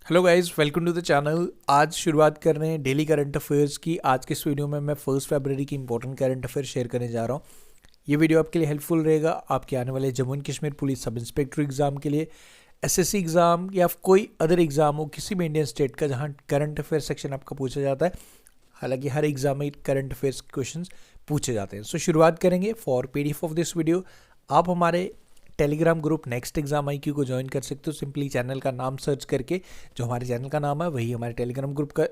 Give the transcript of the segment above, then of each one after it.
Hello guys, welcome to the channel. आज शुरुआत कर रहे हैं डेली करंट अफेयर्स की। आज के इस वीडियो में मैं 1 फरवरी की इंपॉर्टेंट करंट अफेयर शेयर करने जा रहा हूँ। ये वीडियो आपके लिए हेल्पफुल रहेगा आपके आने वाले Jammu and Kashmir police sub inspector exam के लिए, एसएससी एग्जाम या कोई अदर एग्जाम हो किसी भी इंडियन स्टेट का जहाँ करंट अफेयर सेक्शन आपका पूछा जाता है। हालांकि हर एग्जाम में करंट अफेयर्स क्वेश्चन पूछे जाते हैं। सो शुरुआत करेंगे। For PDF of this video आप हमारे telegram group next exam IQ को ज्वाइन कर सकते हो। सिंपली चैनल का नाम सर्च करके, जो हमारे चैनल का नाम है वही हमारे टेलीग्राम ग्रुप का।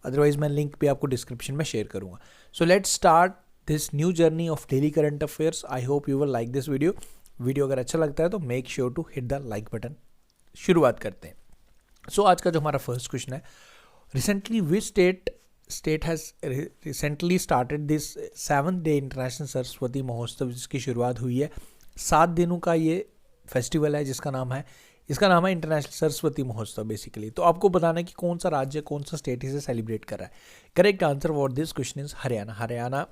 अदरवाइज मैं लिंक भी आपको डिस्क्रिप्शन में शेयर करूंगा। So let's start this new journey of daily current affairs. I hope you will like this video अगर अच्छा लगता है तो make sure to hit the like button. शुरुआत करते हैं। सो आज का जो हमारा फर्स्ट क्वेश्चन है, recently which state has recently started this 7th day international Saraswati Mahotsav, जिसकी शुरुआत हुई है। 7 दिनों का ये फेस्टिवल है इसका नाम है इंटरनेशनल सरस्वती महोत्सव बेसिकली। तो आपको बताना है कि कौन सा राज्य, कौन सा स्टेट इसे सेलिब्रेट कर रहा है। Correct answer for this question is Haryana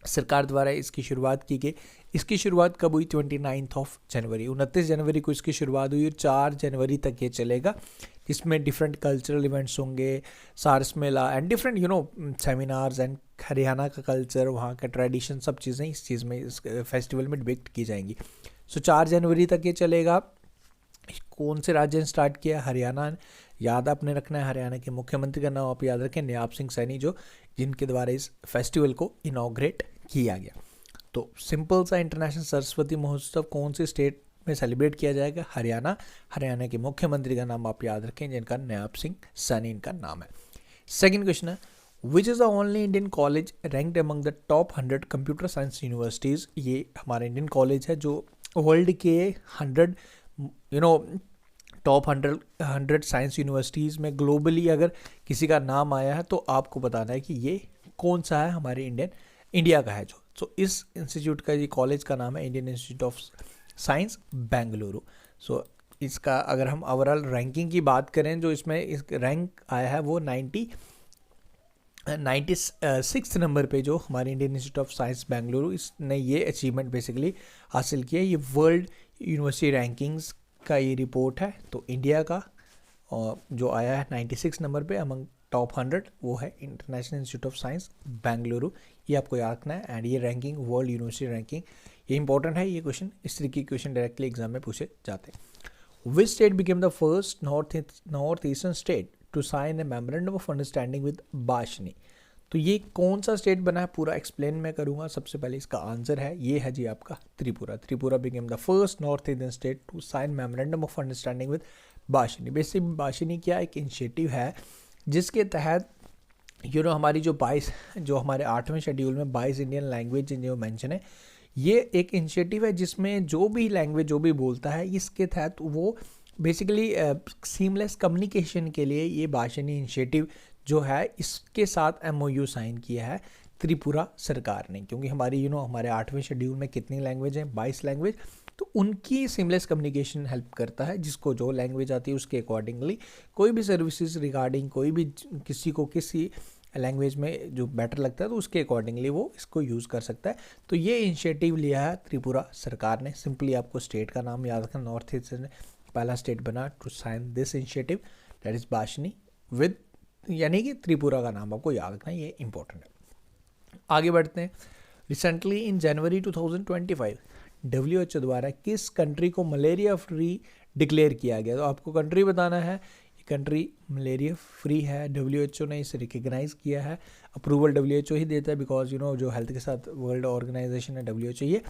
सरकार द्वारा इसकी शुरुआत की गई। इसकी शुरुआत कब हुई? 29 जनवरी, 29 जनवरी को इसकी शुरुआत हुई और 4 जनवरी तक ये चलेगा। इसमें डिफरेंट कल्चरल इवेंट्स होंगे, Saras Mela and different seminars and Haryana का कल्चर, वहाँ का ट्रेडिशन, सब चीज़ें इस चीज़ में, इस फेस्टिवल में डिपिक्ट की जाएंगी। सो 4 जनवरी तक ये चलेगा। कौन से राज्य ने स्टार्ट किया? हरियाणा। याद आपने रखना है, हरियाणा के मुख्यमंत्री का नाम आप याद रखें, नायब सिंह सैनी, जिनके द्वारा इस फेस्टिवल को इनॉग्रेट किया गया। तो सिंपल सा, इंटरनेशनल सरस्वती महोत्सव कौन से स्टेट में सेलिब्रेट किया जाएगा? हरियाणा के मुख्यमंत्री का नाम आप याद रखें, जिनका नायब सिंह सैनी इनका नाम है। सेकंड क्वेश्चन है, which is the only Indian college ranked among the top 100 computer science universities. ये हमारा इंडियन कॉलेज है जो वर्ल्ड के 100 टॉप 100 साइंस यूनिवर्सिटीज़ में ग्लोबली अगर किसी का नाम आया है तो आपको बताना है कि ये कौन सा है, हमारे इंडिया का है जो। सो इस इंस्टीट्यूट का, ये कॉलेज का नाम है Indian Institute of Science Bengaluru. So इसका अगर हम ओवरऑल रैंकिंग की बात करें, जो इसमें इस रैंक आया है वो 96 नंबर पे, जो हमारे Indian Institute of Science Bengaluru, इसने ये अचीवमेंट बेसिकली हासिल किया। ये वर्ल्ड यूनिवर्सिटी रैंकिंग्स का ये रिपोर्ट है। तो इंडिया का जो आया है 96 नंबर पे अमंग टॉप 100, वो है international institute of Science Bengaluru. ये आपको याद रखना है। एंड ये रैंकिंग, वर्ल्ड यूनिवर्सिटी रैंकिंग, ये इंपॉर्टेंट है। ये क्वेश्चन, इस तरीके के क्वेश्चन डायरेक्टली एग्जाम में पूछे जाते हैं। Which state became the first north eastern state to sign a memorandum of understanding with Bhashini. तो ये कौन सा स्टेट बना है, पूरा एक्सप्लेन मैं करूंगा। सबसे पहले इसका आंसर है, ये है जी आपका Tripura became the first north eastern state to sign memorandum of understanding with Bhashini. Basic Bhashini क्या एक इनिशिएटिव है जिसके तहत हमारी जो हमारे 8वें शेड्यूल में 22 इंडियन लैंग्वेज जो मेंशन है, ये एक इनिशिएटिव है जिसमें जो भी लैंग्वेज जो भी बोलता है, इसके तहत वो बेसिकली सीमलेस कम्युनिकेशन के लिए ये बाशनी इनिशिएटिव जो है, इसके साथ MOU साइन किया है त्रिपुरा सरकार ने। क्योंकि हमारे 8वें शेड्यूल में कितनी लैंग्वेज हैं? 22 लैंग्वेज। तो उनकी सीमलेस कम्युनिकेशन हेल्प करता है, जिसको जो लैंग्वेज आती है उसके अकॉर्डिंगली कोई भी सर्विसेज रिगार्डिंग, कोई भी किसी को किसी लैंग्वेज में जो बेटर लगता है तो उसके अकॉर्डिंगली वो इसको यूज़ कर सकता है। तो ये इनिशिएटिव लिया है त्रिपुरा सरकार ने। सिंपली आपको स्टेट का नाम याद रखना। नॉर्थ ईस्ट ने पहला स्टेट बना to sign this initiative, that is Bhashini with, यानी कि त्रिपुरा का नाम आपको याद रखना, ये इंपॉर्टेंट है। आगे बढ़ते हैं। रिसेंटली इन जनवरी 2025 WHO द्वारा किस कंट्री को मलेरिया फ्री डिक्लेयर किया गया? तो आपको कंट्री बताना है। ये कंट्री मलेरिया फ्री है। WHO ने इसे रिकग्नाइज किया है। अप्रूवल WHO ही देता है, बिकॉज जो हेल्थ के साथ वर्ल्ड ऑर्गेनाइजेशन है WHO ये।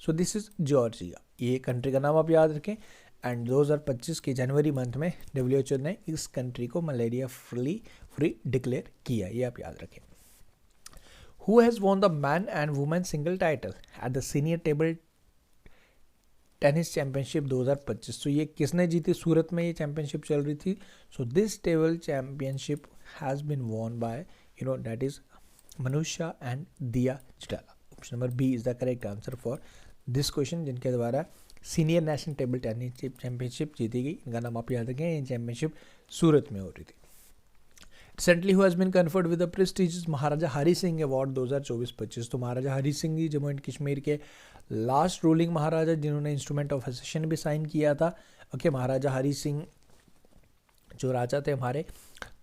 So this is Georgia. ये कंट्री का नाम आप याद रखें। एंड 2025 के जनवरी मंथ में WHO ने इस कंट्री को मलेरिया फ्री डिक्लेयर किया, ये आप याद रखें। Who has won the man and women single title at the senior table tennis championship 2025? तो ये किसने जीती? सूरत में ये चैंपियनशिप चल रही थी। So this table championship has been won by that is Manushya and Diya Chitala. Option number B is the correct answer for this question, जिनके द्वारा senior national table tennis championship जीती गई। इनका नाम आप याद रखें। ये चैंपियनशिप सूरत में हो रही थी। Recently who has been conferred with the prestigious Maharaja Hari Singh award 2024-25। तो महाराजा हरी सिंह जी जम्मू एंड कश्मीर के लास्ट रूलिंग महाराजा, जिन्होंने इंस्ट्रूमेंट ऑफ एसेशन भी साइन किया था। ओके, महाराजा हरी सिंह जो राजा थे हमारे,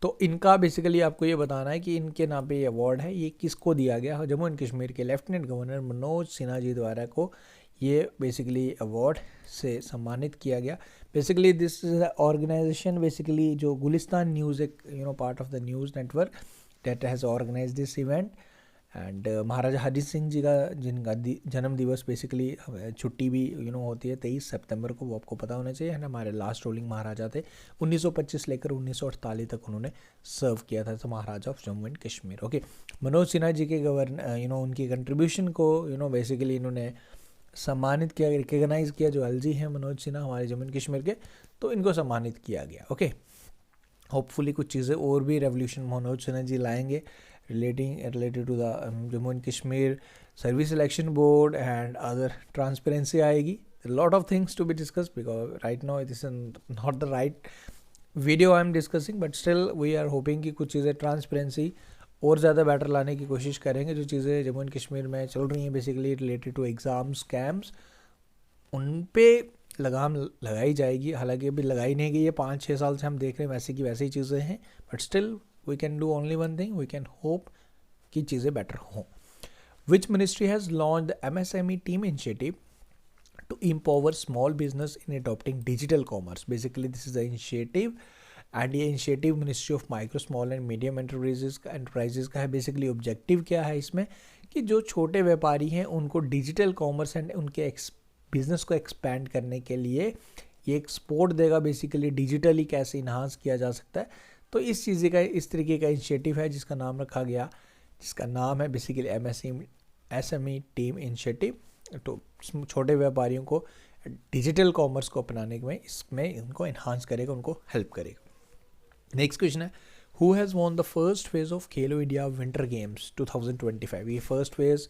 तो इनका बेसिकली आपको ये बताना है कि इनके नाम पे ये अवार्ड है, ये किसको दिया गया। जम्मू एंड कश्मीर के लेफ्टिनेंट गवर्नर मनोज सिन्हा जी द्वारा को ये बेसिकली अवार्ड से सम्मानित किया गया। Basically this is organisation, basically जो गुलिस्तान न्यूज़, एक part of the news network that has organized this event and Maharaja Hari Singh ji का जिनका जन्म दिवस बेसिकली छुट्टी भी होती है 23 सितंबर को, वो आपको पता होना चाहिए, है ना। हमारे लास्ट रूलिंग महाराजा थे, 1925 लेकर 1948 तक उन्होंने सर्व किया था, Maharaja of Jammu and Kashmir. Okay, Manoj Sinha ji के गवर्नर उनकी कंट्रीब्यूशन को बेसिकली इन्होंने सम्मानित किया, रिकग्नाइज़ किया। जो एलजी हैं मनोज सिन्हा हमारे जम्मू एंड कश्मीर के, तो इनको सम्मानित किया गया। ओके, होपफुली कुछ चीज़ें और भी रेवोल्यूशन मनोज सिन्हा जी लाएंगे related to the Jammu and Kashmir service selection board and other, transparency आएगी, lot of things to be discuss because right now it is not the right video I am discussing, but still we are hoping कि कुछ चीज़ें transparency और ज़्यादा better लाने की कोशिश करेंगे। जो चीज़ें जम्मू एंड कश्मीर में चल रही हैं basically related to exam scams, उन पे लगाम लगाई जाएगी। हालांकि अभी लगाई नहीं गई है, 5-6 साल से हम देख रहे हैं वैसे की वैसी चीज़ें हैं, but still we can do only one thing, we can hope कि चीज़ें बेटर हों। Which ministry has launch the MSME team initiative to empower small business in adopting digital commerce. Basically this is the initiative and ये initiative ministry of micro small and medium enterprises का है। Basically objective क्या है इसमें कि जो छोटे व्यापारी हैं उनको डिजिटल कॉमर्स एंड उनके बिज़नेस को एक्सपैंड करने के लिए ये एक सपोर्ट देगा। बेसिकली डिजिटली कैसे इन्हांस किया जा सकता है, तो इस चीज़ का, इस तरीके का इनिशिएटिव है जिसका नाम रखा गया, जिसका नाम है बेसिकली MSME टीम इनिशिएटिव। तो छोटे व्यापारियों को डिजिटल कॉमर्स को अपनाने में इसमें उनको इन्हांस करेगा, उनको हेल्प करेगा। नेक्स्ट क्वेश्चन है, who has won the first phase of Khelo India winter games 2025। ये फर्स्ट फेज़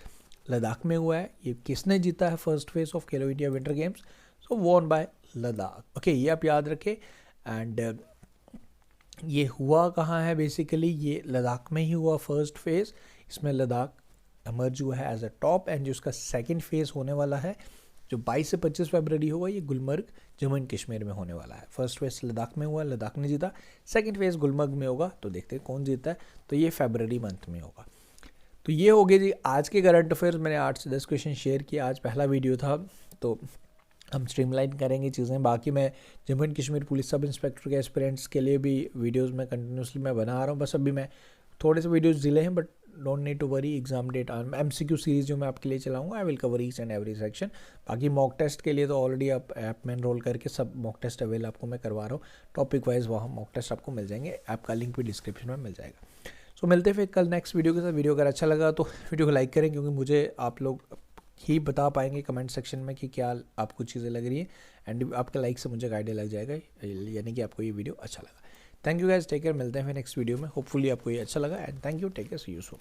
लद्दाख में हुआ है। ये किसने जीता है first phase of Khelo India winter games? So won by Ladakh. Okay, ये आप याद रखें। एंड ये हुआ कहाँ है? बेसिकली ये लद्दाख में ही हुआ फर्स्ट फेज़। इसमें लद्दाख एमर्ज हुआ है एज अ टॉप, एंड जो उसका सेकंड फेज़ होने वाला है जो 22 से 25 फरवरी होगा, ये गुलमर्ग जम्मू एंड कश्मीर में होने वाला है। फर्स्ट फेज़ लद्दाख में हुआ, लद्दाख ने जीता। सेकंड फेज़ गुलमर्ग में होगा, तो देखते हैं कौन जीता है। तो ये फरवरी मंथ में होगा। तो ये हो गए जी आज के करंट अफेयर्स। मैंने 8 से 10 क्वेश्चन शेयर किए, आज पहला वीडियो था, तो हम स्ट्रीमलाइन करेंगे चीज़ें। बाकी मैं Jammu and Kashmir police sub inspector के एस्पिरेंट्स के लिए भी वीडियोज़ में कंटिन्यूसली मैं बना रहा हूँ। बस अभी मैं थोड़े से वीडियोज़ डिले हैं, but don't need to worry. Exam date MCQ series जो मैं आपके लिए चलाऊंगा, I will cover each and every section. बाकी मॉक टेस्ट के लिए तो ऑलरेडी आप ऐप में एनरोल करके सब मॉक टेस्ट अवेल आपको मैं करवा रहा हूँ। टॉपिक वाइज वहाँ मॉक टेस्ट आपको मिल जाएंगे, ऐप का लिंक भी डिस्क्रिप्शन में मिल जाएगा। तो मिलते हैं फिर कल नेक्स्ट वीडियो के साथ। वीडियो अगर अच्छा लगा तो वीडियो को लाइक करें, क्योंकि मुझे आप लोग ही बता पाएंगे कमेंट सेक्शन में कि क्या आपको चीज़ें लग रही हैं, एंड आपके लाइक से मुझे आइडिया लग जाएगा, यानी कि आपको ये वीडियो अच्छा लगा। Thank you guys, take care. मिलते हैं फिर नेक्स्ट वीडियो में। होपफुली आपको ये अच्छा लगा, and thank you, take care, see you soon.